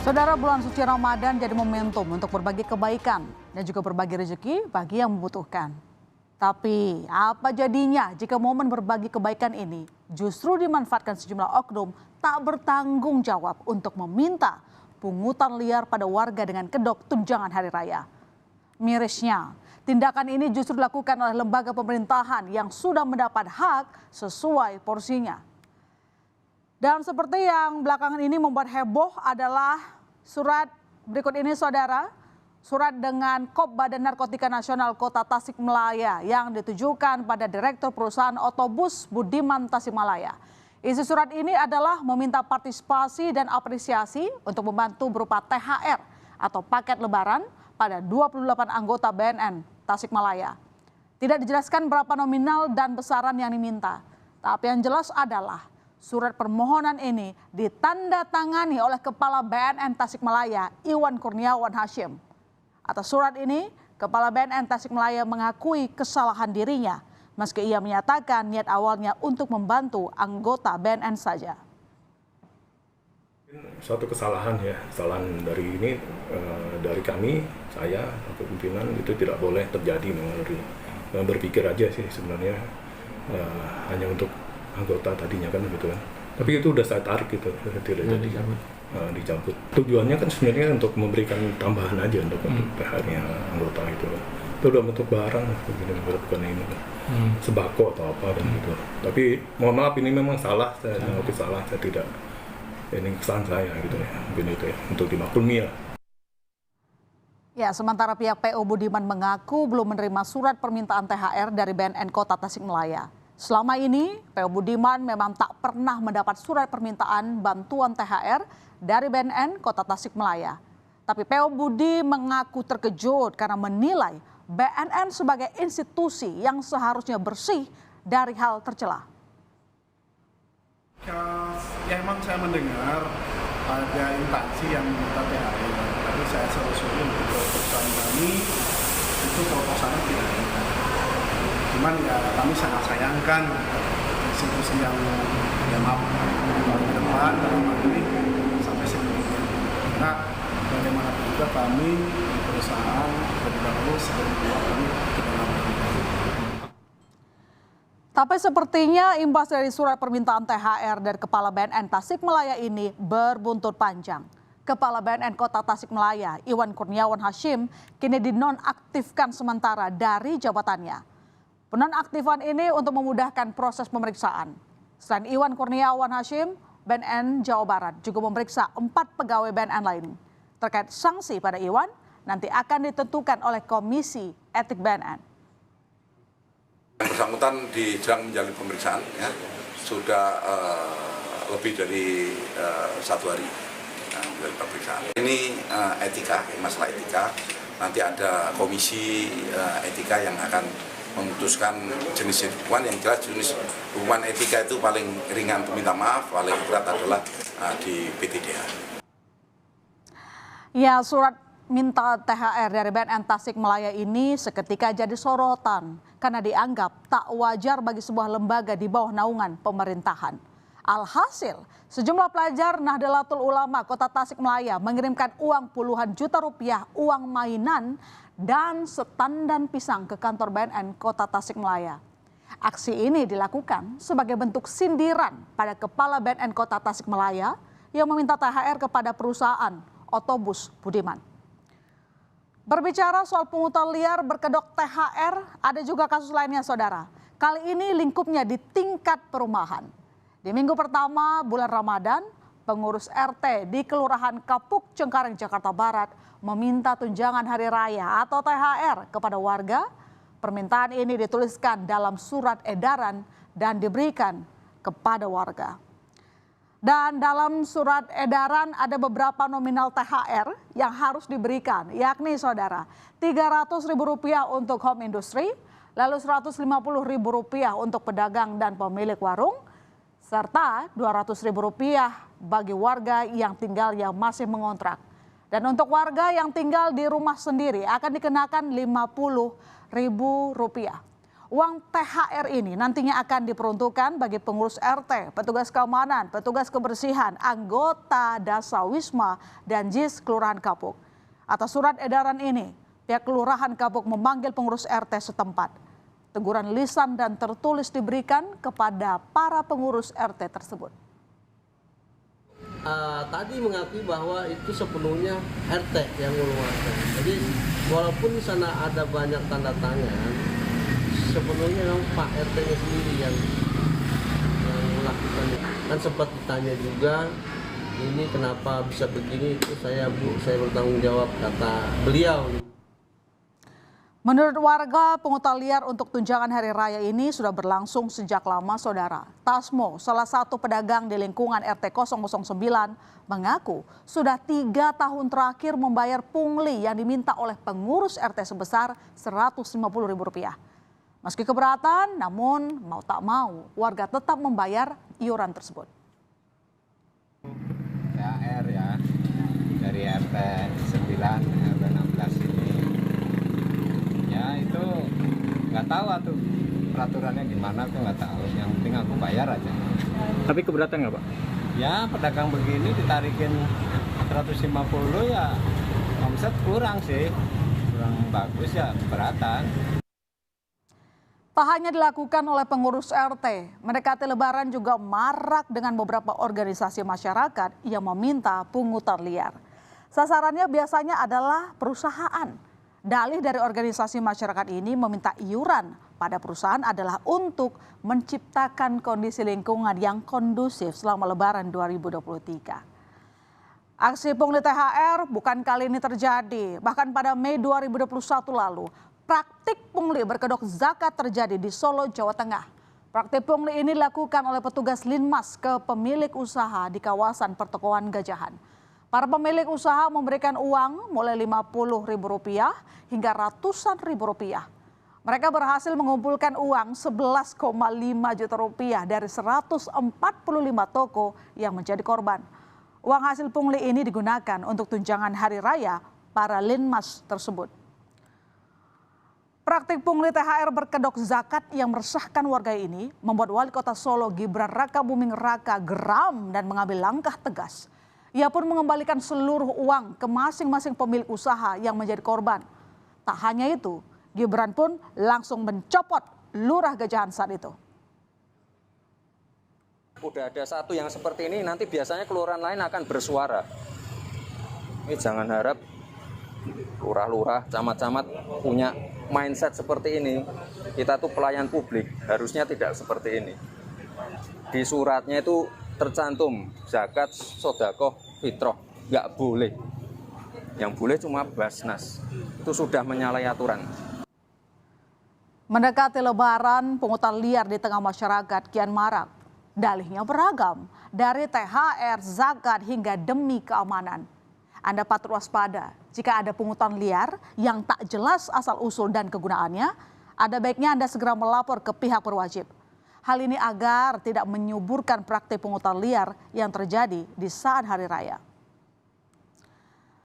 Saudara, bulan suci Ramadan jadi momentum untuk berbagi kebaikan dan juga berbagi rezeki bagi yang membutuhkan. Tapi apa jadinya jika momen berbagi kebaikan ini justru dimanfaatkan sejumlah oknum tak bertanggung jawab untuk meminta pungutan liar pada warga dengan kedok tunjangan hari raya. Mirisnya, tindakan ini justru dilakukan oleh lembaga pemerintahan yang sudah mendapat hak sesuai porsinya. Dan seperti yang belakangan ini membuat heboh adalah surat berikut ini, saudara. Surat dengan Kop Badan Narkotika Nasional Kota Tasikmalaya yang ditujukan pada Direktur Perusahaan Otobus Budiman Tasikmalaya. Isi surat ini adalah meminta partisipasi dan apresiasi untuk membantu berupa THR atau paket lebaran pada 28 anggota BNN Tasikmalaya. Tidak dijelaskan berapa nominal dan besaran yang diminta. Tapi yang jelas adalah surat permohonan ini ditandatangani oleh Kepala BNN Tasikmalaya, Iwan Kurniawan Hashim. Atas surat ini, Kepala BNN Tasikmalaya mengakui kesalahan dirinya, meski ia menyatakan niat awalnya untuk membantu anggota BNN saja. Suatu kesalahan ya, kesalahan dari ini dari kami, saya atau pimpinan itu tidak boleh terjadi. Berpikir aja sih sebenarnya hanya untuk anggota tadinya kan gitu kan. Tapi itu udah saya tarik gitu, tidak jadi dicabut. Tujuannya kan sebenarnya untuk memberikan tambahan aja untuk THR-nya anggota itu. Itu udah bentuk barang begini, bukan ini sembako atau apa kan gitu. Tapi mohon maaf ini memang salah, saya mengakui salah, saya tidak, ini kesalahan saya gitu ya, mungkin itu ya, untuk dimaklumi ya. Ya, sementara pihak PO Budiman mengaku belum menerima surat permintaan THR dari BNN Kota Tasikmalaya. Selama ini, PO Budiman memang tak pernah mendapat surat permintaan bantuan THR dari BNN Kota Tasikmalaya. Tapi PO Budi mengaku terkejut karena menilai BNN sebagai institusi yang seharusnya bersih dari hal tercela. Ya emang saya mendengar ada instansi yang meminta THR, tapi saya seluruhnya untuk perusahaan kami itu proposalnya tidak ada. Cuman ya kami sangat sayangkan institusi yang maaf ke depan dalam hal ini sampai sedemikian. Karena bagaimanapun juga kami di perusahaan berdahulu sebelum kami tidak mampu. Tapi sepertinya imbas dari surat permintaan THR dari Kepala BNN Tasikmalaya ini berbuntut panjang. Kepala BNN Kota Tasikmalaya, Iwan Kurniawan Hashim, kini dinonaktifkan sementara dari jabatannya. Penonaktifan ini untuk memudahkan proses pemeriksaan. Selain Iwan Kurniawan Hashim, BNN Jawa Barat juga memeriksa 4 pegawai BNN lain. Terkait sanksi pada Iwan, nanti akan ditentukan oleh Komisi Etik BNN. Bersangkutan sedang menjalani pemeriksaan, ya, sudah lebih dari 1 hari dari pemeriksaan. Ini etika, masalah etika. Nanti ada komisi etika yang akan memutuskan jenis hukuman. Yang jelas jenis hukuman etika itu paling ringan peminta maaf, paling berat adalah di PTDH. Ya, surat minta THR dari BNN Tasikmalaya ini seketika jadi sorotan karena dianggap tak wajar bagi sebuah lembaga di bawah naungan pemerintahan. Alhasil, sejumlah pelajar Nahdlatul Ulama Kota Tasikmalaya mengirimkan uang puluhan juta rupiah uang mainan dan setandan pisang ke kantor BNN Kota Tasikmalaya. Aksi ini dilakukan sebagai bentuk sindiran pada Kepala BNN Kota Tasikmalaya yang meminta THR kepada perusahaan Otobus Budiman. Berbicara soal pungutan liar berkedok THR, ada juga kasus lainnya, saudara. Kali ini lingkupnya di tingkat perumahan. Di minggu pertama bulan Ramadan, pengurus RT di Kelurahan Kapuk Cengkareng, Jakarta Barat meminta tunjangan hari raya atau THR kepada warga. Permintaan ini dituliskan dalam surat edaran dan diberikan kepada warga. Dan dalam surat edaran ada beberapa nominal THR yang harus diberikan, yakni saudara, Rp300.000 untuk home industry, lalu Rp150.000 untuk pedagang dan pemilik warung, serta Rp200.000 bagi warga yang tinggalnya masih mengontrak. Dan untuk warga yang tinggal di rumah sendiri akan dikenakan Rp50.000. Uang THR ini nantinya akan diperuntukkan bagi pengurus RT, petugas keamanan, petugas kebersihan, anggota Dasawisma, dan JIS Kelurahan Kapuk. Atas surat edaran ini, pihak Kelurahan Kapuk memanggil pengurus RT setempat. Teguran lisan dan tertulis diberikan kepada para pengurus RT tersebut. Tadi mengakui bahwa itu sepenuhnya RT yang mengeluarkan. Jadi walaupun di sana ada banyak tanda tangan, sepenuhnya Pak RT-nya sendiri yang melakukan. Kan sempat ditanya juga, ini kenapa bisa begini? Itu saya bertanggung jawab, kata beliau. Menurut warga, pungutan liar untuk tunjangan hari raya ini sudah berlangsung sejak lama, saudara. Tasmo, salah satu pedagang di lingkungan RT 009, mengaku sudah 3 tahun terakhir membayar pungli yang diminta oleh pengurus RT sebesar Rp150.000. Meski keberatan, namun mau tak mau, warga tetap membayar iuran tersebut. THR ya, dari RT 9, RT 16 ini. Ya itu nggak tahu tuh peraturannya gimana, aku nggak tahu. Yang penting aku bayar aja. Tapi keberatan nggak Pak? Ya pedagang begini ditarikin 150 ya omset kurang sih, kurang bagus ya, keberatan. Tak hanya dilakukan oleh pengurus RT, mendekati Lebaran juga marak dengan beberapa organisasi masyarakat yang meminta pungutan liar. Sasarannya biasanya adalah perusahaan. Dalih dari organisasi masyarakat ini meminta iuran pada perusahaan adalah untuk menciptakan kondisi lingkungan yang kondusif selama Lebaran 2023. Aksi pungli THR bukan kali ini terjadi, bahkan pada Mei 2021 lalu, praktik pungli berkedok zakat terjadi di Solo, Jawa Tengah. Praktik pungli ini dilakukan oleh petugas Linmas ke pemilik usaha di kawasan pertokoan Gajahan. Para pemilik usaha memberikan uang mulai Rp50.000 hingga ratusan ribu rupiah. Mereka berhasil mengumpulkan uang 11,5 juta rupiah dari 145 toko yang menjadi korban. Uang hasil pungli ini digunakan untuk tunjangan hari raya para Linmas tersebut. Praktik pungli THR berkedok zakat yang meresahkan warga ini membuat Wali Kota Solo Gibran Rakabuming Raka geram dan mengambil langkah tegas. Ia pun mengembalikan seluruh uang ke masing-masing pemilik usaha yang menjadi korban. Tak hanya itu, Gibran pun langsung mencopot Lurah Gajahan saat itu. Udah ada satu yang seperti ini, nanti biasanya kelurahan lain akan bersuara. Ini jangan harap lurah-lurah, camat-camat punya mindset seperti ini. Kita tuh pelayan publik, harusnya tidak seperti ini. Di suratnya itu tercantum zakat, sodakoh, fitroh, nggak boleh. Yang boleh cuma Basnas, itu sudah menyalahi aturan. Mendekati Lebaran, pungutan liar di tengah masyarakat kian marak. Dalihnya beragam, dari THR, zakat hingga demi keamanan. Anda patut waspada jika ada pungutan liar yang tak jelas asal-usul dan kegunaannya, ada baiknya Anda segera melapor ke pihak berwajib. Hal ini agar tidak menyuburkan praktik pungutan liar yang terjadi di saat hari raya.